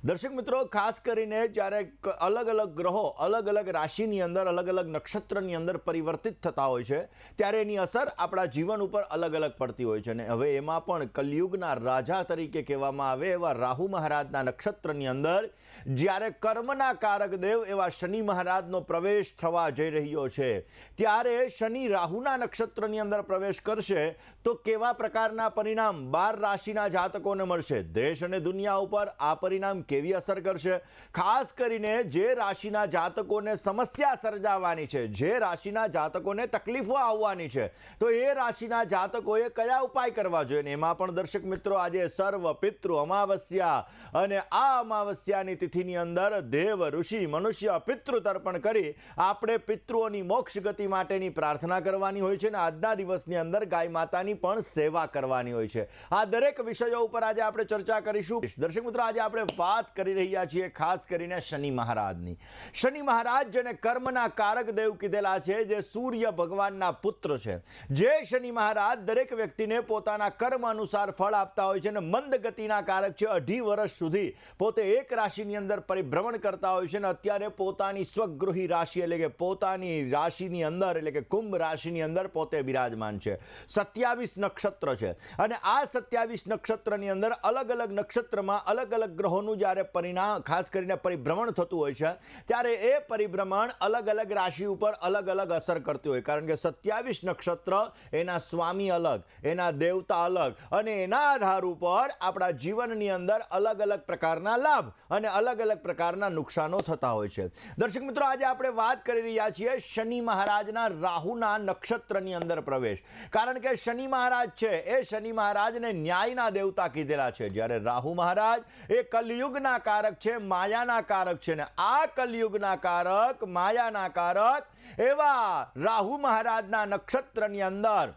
દર્શક મિત્રો, ખાસ કરીને જ્યારે અલગ અલગ ગ્રહો અલગ અલગ રાશિની અંદર અલગ અલગ નક્ષત્રની અંદર પરિવર્તિત થતા હોય છે ત્યારે એની અસર આપણા જીવન ઉપર અલગ અલગ પડતી હોય છે. અને હવે એમાં પણ કલયુગના રાજા તરીકે કહેવામાં આવે એવા રાહુ મહારાજના નક્ષત્રની અંદર જ્યારે કર્મના કારક દેવ એવા શનિ મહારાજનો પ્રવેશ થવા જઈ રહ્યો છે ત્યારે શનિ રાહુના નક્ષત્રની અંદર પ્રવેશ કરશે તો કેવા પ્રકારના પરિણામ 12 રાશિના જાતકોને મળશે, દેશ અને દુનિયા ઉપર આ પરિણામ કેવી અસર કરશે, ખાસ કરીને જે રાશિના જાતકોને સમસ્યા સર્જાવાની છે, જે રાશિના જાતકોને તકલીફો આવવાની છે, તો એ રાશિના જાતકોએ કયા ઉપાય કરવા જોઈએ. એમાં પણ દર્શક મિત્રો આજે સર્વ પિતૃ અમાવસ્યા અને આ અમાવસ્યાની તિથિની અંદર દેવ ઋષિ મનુષ્ય પિતૃ તર્પણ કરી આપણે પિતૃઓની મોક્ષ ગતિ માટેની પ્રાર્થના કરવાની હોય છે અને આજના દિવસની અંદર ગાય માતાની પણ સેવા કરવાની હોય છે. આ દરેક વિષયો ઉપર આજે આપણે ચર્ચા કરીશું. દર્શક મિત્રો, આજે આપણે વાત કરી રહ્યા છીએ ખાસ કરીને શનિ મહારાજની. શનિ મહારાજ જેને કર્મના કારક દેવ કીધેલા છે, જે સૂર્ય ભગવાનના પુત્ર છે, જે શનિ મહારાજ દરેક વ્યક્તિને પોતાના કર્મ અનુસાર ફળ આપતા હોય છે અને મંદ ગતિના કારક છે. 2.5 વર્ષ સુધી પોતે એક રાશિની અંદર પરિભ્રમણ કરતા હોય છે અને અત્યારે પોતાની સ્વગૃહી રાશિ એટલે કે પોતાની રાશિની અંદર એટલે કે કુંભ રાશિની અંદર પોતે બિરાજમાન છે. 27 નક્ષત્ર છે અને આ 27 નક્ષત્રની અંદર અલગ અલગ નક્ષત્રમાં અલગ અલગ ગ્રહોનું જ્યારે પરિણામ ખાસ કરીને પરિભ્રમણ થતું હોય છે ત્યારે એ પરિભ્રમણ અલગ અલગ રાશિ ઉપર અલગ અલગ અસર કરતી હોય, કારણ કે 27 નક્ષત્ર એના સ્વામી અલગ, એના દેવતા અલગ અને એના આધાર ઉપર આપણા જીવનની અંદર અલગ અલગ પ્રકારના લાભ અને અલગ અલગ પ્રકારના નુકસાનો થતા હોય છે. દર્શક મિત્રો, આજે આપણે વાત કરી રહ્યા છીએ શનિ મહારાજના રાહુના નક્ષત્રની અંદર પ્રવેશ, કારણ કે શનિ મહારાજ છે એ શનિ મહારાજને ન્યાયના દેવતા કીધેલા છે, જ્યારે રાહુ મહારાજ એ કલયુગના કારક છે, માયાના કારક છે. ને આ કલયુગના કારક, માયાના કારક એવા રાહુ મહારાજના નક્ષત્રની અંદર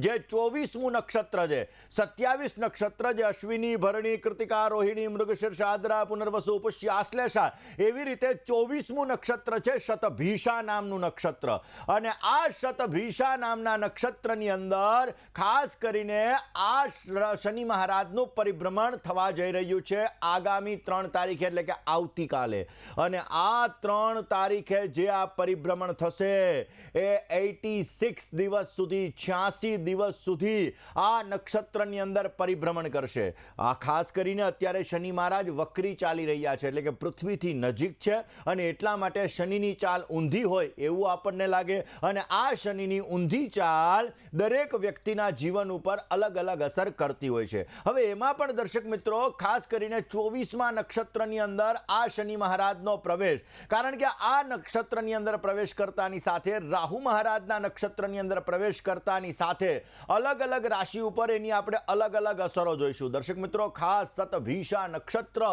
જે 24મું નક્ષત્ર છે, 27 નક્ષત્ર જે અશ્વિની, ભરણી, કૃતિકા, રોહિણી, મૃગશીર્ષ, આદ્રા, પુનર્વસુ, પુષ્ય, આશ્લેષા, એવી રીતે 24મું નક્ષત્ર છે શતભીષા નામનું નક્ષત્ર. અને આ શતભીષા નામના નક્ષત્રની અંદર ખાસ કરીને આ શનિ મહારાજનું પરિભ્રમણ થવા જઈ રહ્યું છે આગામી 3 તારીખે એટલે કે આવતીકાલે. અને આ 3 તારીખે જે આ પરિભ્રમણ થશે એ 86 દિવસ સુધી, 86 દિવસ સુધી આ નક્ષત્રની અંદર પરિભ્રમણ કરશે. આ ખાસ કરીને અત્યારે શનિ મહારાજ વક્રી ચાલી રહ્યા છે એટલે કે પૃથ્વીથી નજીક છે અને એટલા માટે શનિની ચાલ ઊંધી હોય એવું આપણને લાગે. અને આ શનિની ઊંધી ચાલ દરેક વ્યક્તિના જીવન ઉપર અલગ અલગ અસર કરતી હોય છે. હવે એમાં પણ દર્શક મિત્રો, ખાસ કરીને 24મા નક્ષત્રની અંદર આ શનિ મહારાજનો પ્રવેશ, કારણ કે આ નક્ષત્રની અંદર પ્રવેશ કરતાની સાથે રાહુ મહારાજના નક્ષત્રની અંદર પ્રવેશ કરતાની સાથે અલગ અલગ રાશિ ઉપર એની આપણે અલગ અલગ અસરો જોઈશું. દર્શક મિત્રો, ખાસ શતભીષા નક્ષત્ર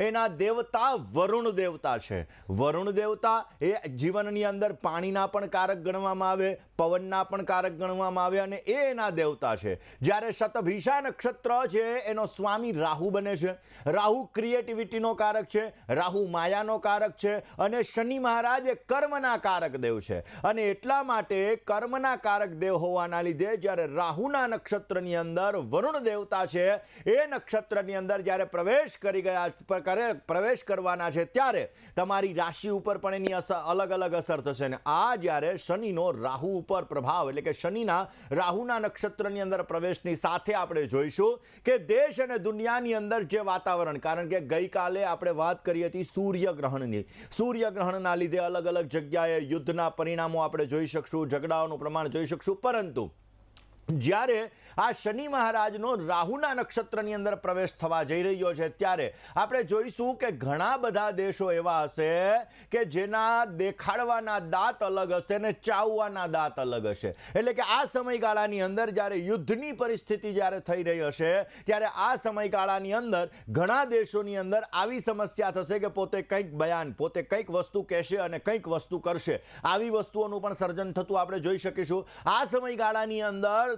એના દેવતા વરુણ દેવતા છે. વરુણ દેવતા એ જીવનની અંદર પાણીના પણ કારક ગણવામાં આવે, પવનના પણ કારક ગણવામાં આવે અને એ એના દેવતા છે. જ્યારે શતભીષા નક્ષત્ર છે એનો સ્વામી રાહુ બને છે. રાહુ ક્રિએટિવિટીનો કારક છે, રાહુ માયાનો કારક છે અને શનિ મહારાજ એ કર્મના કારક દેવ છે. અને એટલા માટે કર્મના કારક દેવ હોવાના લીધે જ્યારે રાહુના નક્ષત્રની અંદર વરુણ દેવતા છે એ નક્ષત્રની અંદર જ્યારે પ્રવેશ કરવાના છે ત્યારે તમારી રાશિ ઉપર પણ એની અલગ અલગ અસર થશે. અને આ જ્યારે શનિનો રાહુ ઉપર પ્રભાવ એટલે કે શનિના રાહુના નક્ષત્રની અંદર પ્રવેશની સાથે આપણે જોઈશું કે દેશ અને દુનિયાની અંદર જે વાતાવરણ, કારણ કે ગઈકાલે આપણે વાત કરી હતી સૂર્યગ્રહણની, સૂર્યગ્રહણના લીધે અલગ અલગ જગ્યાએ યુદ્ધના પરિણામો આપણે જોઈ શકશું, ઝઘડાઓનું પ્રમાણ જોઈ શકશું. પરંતુ જ્યારે આ શનિ મહારાજનો રાહુના નક્ષત્રની અંદર પ્રવેશ થવા જઈ રહ્યો છે ત્યારે આપણે જોઈશું કે ઘણા બધા દેશો એવા હશે કે જેના દેખાડવાના દાંત અલગ હશે ને ચાવવાના દાંત અલગ હશે. એટલે કે આ સમયગાળાની અંદર જ્યારે યુદ્ધની પરિસ્થિતિ જ્યારે થઈ રહી હશે ત્યારે આ સમયગાળાની અંદર ઘણા દેશોની અંદર આવી સમસ્યા થશે કે પોતે કંઈક બયાન, પોતે કંઈક વસ્તુ કહેશે અને કંઈક વસ્તુ કરશે. આવી વસ્તુઓનું પણ સર્જન થતું આપણે જોઈ શકીશું. આ સમયગાળાની અંદર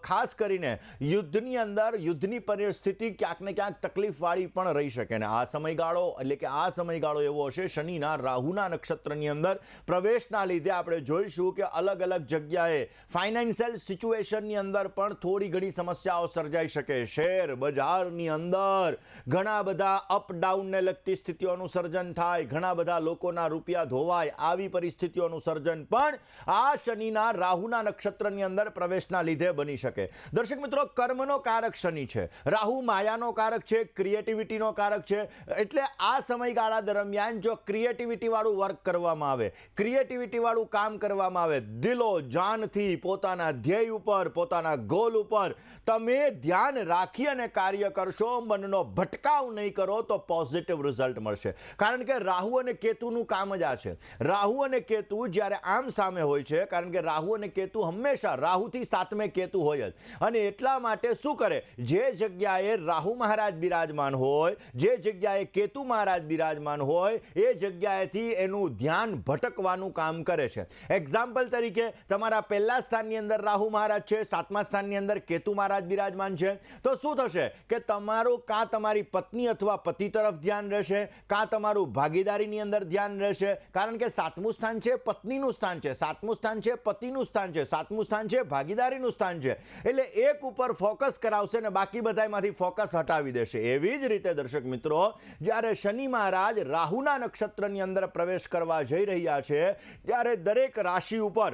ખાસ કરીને યુદ્ધની પરિસ્થિતિ ક્યાંક ને ક્યાંક તકલીફવાળી પણ રહી શકે ને આ સમયગાળો એવો હશે શનિના રાહુના નક્ષત્રની અંદર પ્રવેશના લીધે આપણે જોઈશું કે અલગ અલગ જગ્યાએ ફાઇનાન્શિયલ સિચ્યુએશનની અંદર પણ થોડી ઘણી સમસ્યાઓ સર્જાઈ શકે. શેર બજારની અંદર ઘણા બધા અપડાઉનને લગતી સ્થિતિઓનું સર્જન થાય, ઘણા બધા લોકોના રૂપિયા ધોવાય, આવી પરિસ્થિતિઓનું સર્જન પણ આ શનિના રાહુના નક્ષત્રની અંદર પ્રવેશના લીધે બની શકે. દર્શક મિત્રો, કર્મનો કારક શનિ છે, રાહુ માયાનો કારક છે, ક્રિએટિવિટીનો કારક છે. એટલે આ સમયગાળા દરમિયાન જો ક્રિએટિવિટી વાળું વર્ક કરવામાં આવે, ક્રિએટિવિટી વાળું કામ કરવામાં આવે, દિલો જાનથી પોતાના ધ્યેય ઉપર, પોતાના ગોલ ઉપર તમે ધ્યાન રાખી અને કાર્ય કરશો, મનનો ભટકાવ નહીં કરો તો પોઝિટિવ રિઝલ્ટ મળશે. કારણ કે રાહુ અને કેતુનું કામ જ આ છે. રાહુ અને કેતુ જ્યારે આમ સામે હોય છે, કારણ કે રાહુ અને કેતુ હંમેશા રાહુથી સાતમે કેતુ હોય જ, અને એટલા માટે શું કરે, જે જગ્યાએ રાહુ મહારાજ બિરાજમાન હોય, જે જગ્યાએ કેતુ મહારાજ બિરાજમાન હોય, એ જગ્યાએથી એનું ધ્યાન ભટકવાનું કામ કરે છે. એક્ઝામ્પલ તરીકે તમારા પહેલા સ્થાનની અંદર રાહુ મહારાજ છે, સાતમા સ્થાનની અંદર કેતુ મહારાજ બિરાજમાન છે, તો શું થશે કે તમારું કાં તમારી પત્ની અથવા પતિ તરફ ધ્યાન રહેશે, કાં તમારું ભાગીદારીની અંદર ધ્યાન રહેશે. કારણ કે સાતમું સ્થાન છે પત્નીનું સ્થાન છે, સાતમું સ્થાન છે પતિનું સ્થાન છે, સાતમું સ્થાન છે ભાગીદારીનું સ્થાન છે. એટલે એક ઉપર ફોકસ કરાવશે ને બાકી બધામાંથી ફોકસ હટાવી દેશે. એવી જ રીતે દર્શક મિત્રો, જ્યારે શનિ મહારાજ રાહુના નક્ષત્રની અંદર પ્રવેશ કરવા જઈ રહ્યા છે ત્યારે દરેક રાશિ ઉપર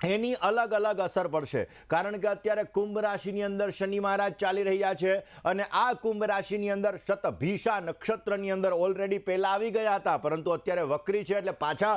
એની અલગ અલગ અસર પડશે. કારણ કે અત્યારે કુંભ રાશિની અંદર શનિ મહારાજ ચાલી રહ્યા છે, અને આ કુંભ રાશિની અંદર શતભિષા નક્ષત્રની અંદર ઓલરેડી પહેલા આવી ગયા હતા, પરંતુ અત્યારે વક્રી છે એટલે પાછા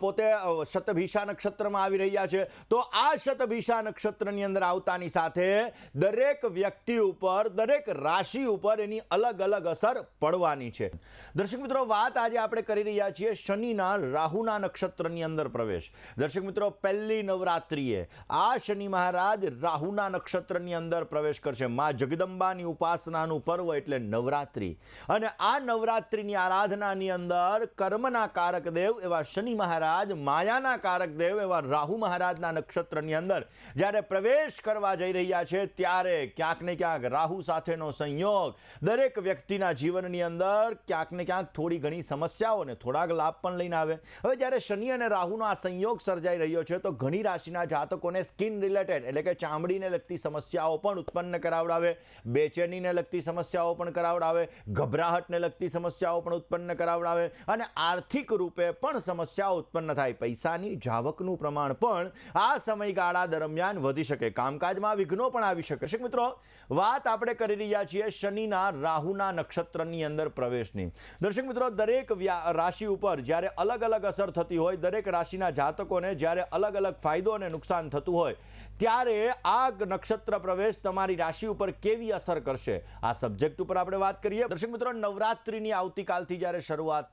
પોતે શતભિષા નક્ષત્રમાં આવી રહ્યા છે. તો આ શતભિષા નક્ષત્રની અંદર આવતાની સાથે દરેક વ્યક્તિ ઉપર, દરેક રાશિ ઉપર એની અલગ અલગ અસર પડવાની છે. દર્શક મિત્રો, વાત આજે આપણે કરી રહ્યા છીએ શનિના રાહુના નક્ષત્રની અંદર પ્રવેશ. દર્શક મિત્રો, પહેલી નવરાત્રિએ આ શનિ મહારાજ રાહુના નક્ષત્રની અંદર પ્રવેશ કરશે. માં જગદંબાની ઉપાસનાનું પર્વ એટલે નવરાત્રિ, અને આ નવરાત્રિની આરાધનાની અંદર કર્મના કારક દેવ એવા શનિ મહારાજ, માયાના કારક દેવ એવા રાહુ મહારાજના નક્ષત્રની અંદર જ્યારે પ્રવેશ કરવા જઈ રહ્યા છે ત્યારે ક્યાંક ને ક્યાંક રાહુ સાથેનો સંયોગ દરેક વ્યક્તિના જીવનની અંદર ક્યાંક ને ક્યાંક થોડી ઘણી સમસ્યાઓને થોડાક લાભ પણ લઈને આવે. હવે જ્યારે શનિ અને રાહુનો આ સંયોગ સર્જાઈ રહ્યો છે તો ઘણી રાશિના જાતકોને સ્કિન રિલેટેડ એટલે કે ચામડીને લગતી સમસ્યાઓ પણ ઉત્પન્ન કરાવડાવે, બેચેનીને લગતી સમસ્યાઓ પણ કરાવડાવે, ગભરાહટને લગતી સમસ્યાઓ પણ ઉત્પન્ન કરાવડાવે, અને આર્થિક રૂપે પણ સમસ્યાઓ ઉત્પન્ન થાય. પૈસાની જાવકનું પ્રમાણ પણ આ સમયગાળા દરમિયાન વધી શકે, કામકાજમાં વિઘ્નો પણ આવી શકે. દર્શક મિત્રો, વાત આપણે કરી રહ્યા છીએ શનિના રાહુના નક્ષત્રની અંદર પ્રવેશની. દર્શક મિત્રો, દરેક રાશિ ઉપર જ્યારે અલગ અલગ અસર થતી હોય, દરેક રાશિના જાતકોને જ્યારે અલગ અલગ ફાયદો અને નુકસાન થતું હોય, ત્યારે આ નક્ષત્ર પ્રવેશ તમારી રાશિ ઉપર કેવી અસર કરશે, આ સબ્જેક્ટ ઉપર આપણે વાત કરીએ. દર્શક મિત્રો, નવરાત્રિની આવતીકાલથી જ્યારે શરૂઆત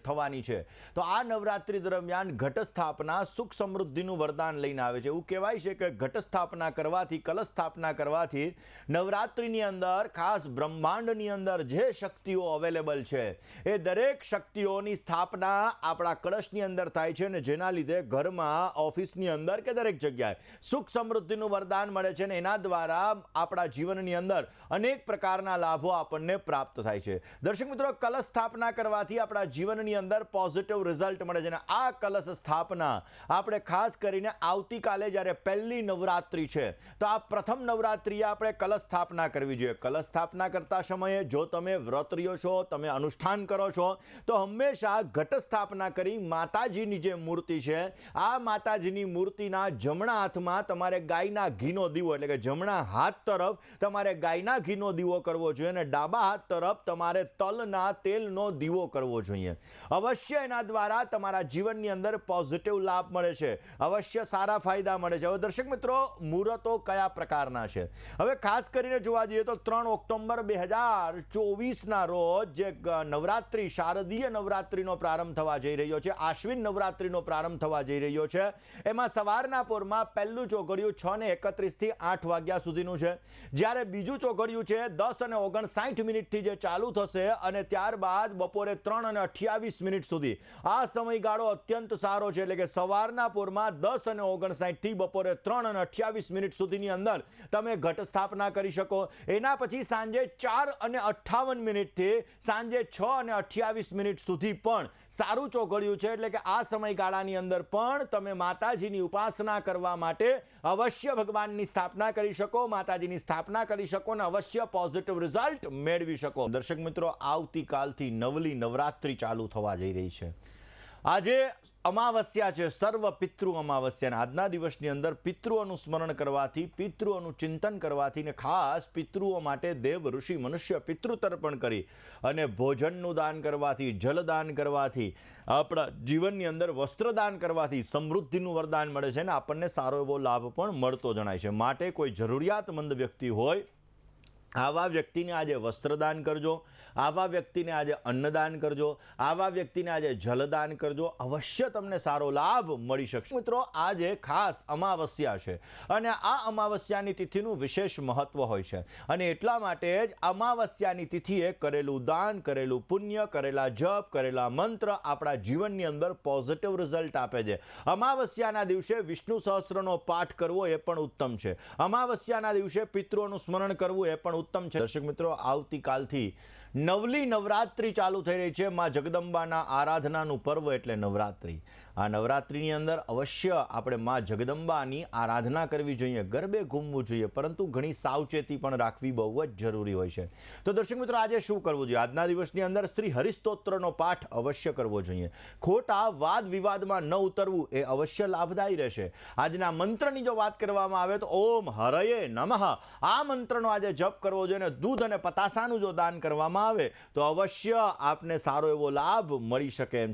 થવાની છે, તો આ નવરાત્રિ દરમિયાન ઘટ સ્થાપના સુખ સમૃદ્ધિનું વરદાન લઈને આવે છે. એવું કહેવાય છે કે ઘટ સ્થાપના કરવાથી, કલશ સ્થાપના કરવાથી નવરાત્રિની અંદર ખાસ બ્રહ્માંડની અંદર જે શક્તિઓ અવેલેબલ છે એ દરેક શક્તિઓની સ્થાપના આપણા કળશની અંદર થાય છે, અને જેના લીધે ઘરમાં, ઓફિસની અંદર કે દરેક જગ્યાએ સુખ સમૃદ્ધિનું વરદાન મળે છે, અને એના દ્વારા આપણા જીવનની અંદર અનેક પ્રકારના લાભો આપણને પ્રાપ્ત થાય છે. દર્શક મિત્રો, કલશ સ્થાપના કરવાથી આપણા જીવનની અંદર પોઝિટિવ રિઝલ્ટ મળે છે, અને આ કલશ સ્થાપના આપણે ખાસ કરીને આવતીકાલે જ્યારે પહેલી નવરાત્રિ છે તો આ પ્રથમ નવરાત્રિએ આપણે કલશ સ્થાપના કરવી જોઈએ. કલશ સ્થાપના કરતા સમયે જો તમે વ્રત રહ્યો છો, તમે અનુષ્ઠાન કરો છો, તો હંમેશા ઘટ સ્થાપના કરી માતાજીની જે મૂર્તિ છે, આ માતાજીની મૂર્તિના જમણા હાથમાં તમારે ગાયના ઘીનો દીવો એટલે કે જમણા હાથ તરફ તમારે ગાયના ઘીનો દીવો કરવો જોઈએ, અને ડાબા હાથ તરફ તમારે તલના તેલનો દીવો કરવો જોઈએ. અવશ્ય એના દ્વારા તમારા જીવનની અંદર પોઝિટિવ લાભ મળે છે, અવશ્ય સારા ફાયદા મળે છે. હવે દર્શક મિત્રો, મુહૂર્તો કયા પ્રકારના છે? હવે ખાસ કરીને જોવા જઈએ તો 3 ઓક્ટોબર 2024ના રોજ જે નવરાત્રિ, શારદીય નવરાત્રિનો પ્રારંભ થવા જઈ રહ્યો છે, આશ્વિન નવરાત્રિનો પ્રારંભ થવા જઈ રહ્યો છે, એમાં સવારના પોરમાં પહેલું ચોઘડિયું 6:31 થી 8 વાગ્યા સુધીનું છે, જ્યારે બીજું ચોઘડિયું છે 10:59 થી જે ચાલુ થશે અને ત્યારબાદ બપોરે 3:28 સુધી. આ સમયગાળો અત્યંત સારો છે, એટલે કે સવારના પોરમાં 10:59 થી બપોરે 3:28 સુધીની અંદર તમે ઘટ સ્થાપના કરી શકો. એના પછી સાંજે 4:58 થી સાંજે 6:28 સુધી પણ સારું ચોઘડિયું છે, એટલે કે આ સમયગાળાની અંદર પણ તમે માતાજીની ઉપાસના કરવા માટે અવશ્ય ભગવાનની સ્થાપના કરી શકો, માતાજીની સ્થાપના કરી શકો અને અવશ્ય પોઝિટિવ રિઝલ્ટ મેળવી શકો. દર્શક મિત્રો, આવતીકાલથી નવલી નવરાત્રિ ચાલુ થવા જઈ રહી છે. આજે અમાવસ્યા છે, સર્વ પિતૃ અમાવસ્યા. આજના દિવસની અંદર પિતૃઓનું સ્મરણ કરવાથી, પિતૃઓનું ચિંતન કરવાથી ને ખાસ પિતૃઓ માટે દેવ ઋષિ મનુષ્ય પિતૃતર્પણ કરી અને ભોજનનું દાન કરવાથી, જલદાન કરવાથી, આપણા જીવનની અંદર વસ્ત્રદાન કરવાથી સમૃદ્ધિનું વરદાન મળે છે ને આપણને સારો એવો લાભ પણ મળતો જણાય છે. માટે કોઈ જરૂરિયાતમંદ વ્યક્તિ હોય, આવા વ્યક્તિને આજે વસ્ત્રદાન કરજો, આવા વ્યક્તિને આજે અન્નદાન કરજો, આવા વ્યક્તિને આજે જલદાન કરજો, અવશ્ય તમને સારો લાભ મળી શકશે. મિત્રો, આજે ખાસ અમાવસ્યા છે અને આ અમાવસ્યાની તિથિનું વિશેષ મહત્વ હોય છે અને એટલા માટે જ અમાવસ્યાની તિથિએ કરેલું દાન, કરેલું પુણ્ય, કરેલા જપ, કરેલા મંત્ર આપણા જીવનની અંદર પોઝિટિવ રિઝલ્ટ આપે છે. અમાવસ્યાના દિવસે વિષ્ણુ સહસ્રનો પાઠ કરવો એ પણ ઉત્તમ છે. અમાવસ્યાના દિવસે પિતૃઓનું સ્મરણ કરવું એ પણ ઉત્તમ છે. દર્શક મિત્રો, આવતીકાલથી નવલી નવરાત્રિ ચાલુ થઈ રહી છે. માં જગદંબાના આરાધનાનું પર્વ એટલે નવરાત્રિ. આ નવરાત્રિની અંદર અવશ્ય આપણે માં જગદંબાની આરાધના કરવી જોઈએ, ગરબે ઘૂમવું જોઈએ, પરંતુ ઘણી સાવચેતી પણ રાખવી બહુ જ જરૂરી હોય છે. તો દર્શક મિત્રો, આજે શું કરવું જોઈએ? આજના દિવસની અંદર શ્રી હરિસ્તોત્રનો પાઠ અવશ્ય કરવો જોઈએ. ખોટા વાદ વિવાદમાં ન ઉતરવું એ અવશ્ય લાભદાયી રહેશે. આજના મંત્રની જો વાત કરવામાં આવે તો ઓમ હરયે નમઃ, આ મંત્રનો આજે જપ કરવો જોઈએ. દૂધ અને પતાસાનું જો દાન કરવામાં આવે તો અવશ્ય આપને સારો એવો લાભ મળી શકે એમ